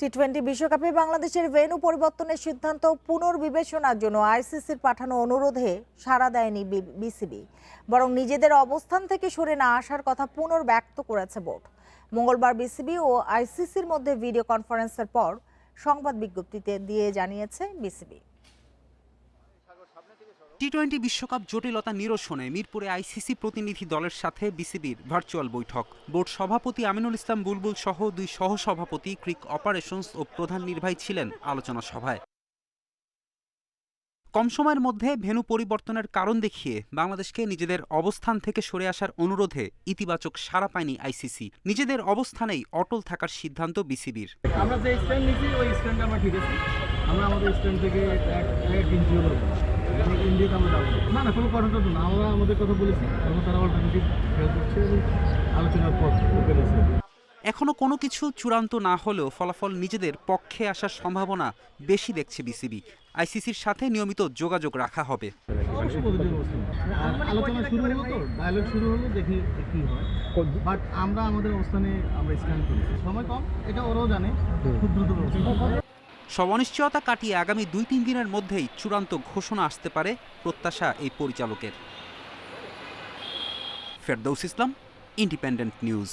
টি-20 বিশ্বকাপে বাংলাদেশের ভেন্যু পরিবর্তনের সিদ্ধান্ত পুনর্বিবেচনার জন্য আইসিসির পাঠানো অনুরোধে সাড়া দেয়নি বিসিবি, বরং নিজেদের অবস্থান থেকে সরে না আসার কথা পুনর্ব্যক্ত করেছে বোর্ড। মঙ্গলবার বিসিবি ও আইসিসির মধ্যে ভিডিও কনফারেন্সের পর সংবাদ বিজ্ঞপ্তিতে দিয়ে জানিয়েছে বিসিবি। টি-20 বিশ্বকাপ জটিলতা নিরসনে মিরপুরে আইসিসি প্রতিনিধি দলের সাথে বিসিবির ভার্চুয়াল বৈঠক। বোর্ড সভাপতি আমিনুল ইসলাম বুলবুল সহ দুই সহসভাপতি, ক্রিক অপারেশনস ও প্রধান নির্বাহী ছিলেন আলোচনা সভায়। কম সময়ের মধ্যে ভেন্যু পরিবর্তনের কারণ দেখিয়ে বাংলাদেশকে নিজেদের অবস্থান থেকে সরে আসার অনুরোধে ইতিবাচক সাড়া পায়নি আইসিসি। নিজেদের অবস্থানেই অটল থাকার সিদ্ধান্ত বিসিবির। আমরা যে স্ট্যান্ড নিয়েছি ওই স্ট্যান্ডে আমরা ঠিক আছে। আমরা আমাদের স্ট্যান্ড থেকে এক ইঞ্চিও করবো ইন্ডিয়াতে আমরা যাবো না কোনো কথা না। আমরা আমাদের কথা বলেছি, আমরা তারা অল্টারনেটিভ হেল্প করছে এবং আলোচনার পর পেরেছে। এখনো কোনো কিছু চূড়ান্ত না হলেও ফলাফল নিজেদের পক্ষে আসার সম্ভাবনা বেশি দেখছে বিসিবি। আইসিসির সাথে নিয়মিত যোগাযোগ রাখা হবে। আলোচনা শুরু হলো, তো ডায়ালগ শুরু হলো, দেখি কি হয়। বাট আমরা আমাদের অবস্থানে আমরা স্ট্যান্ড করেছি। সময় কম, এটা ওরাও জানে, খুব দ্রুত সব অনিশ্চয়তা কাটিয়ে আগামী 2-3 দিনের মধ্যেই চূড়ান্ত ঘোষণা আসতে পারে প্রত্যাশা এই পরিচালকের। ফেরদৌস ইসলাম, ইন্ডিপেন্ডেন্ট নিউজ।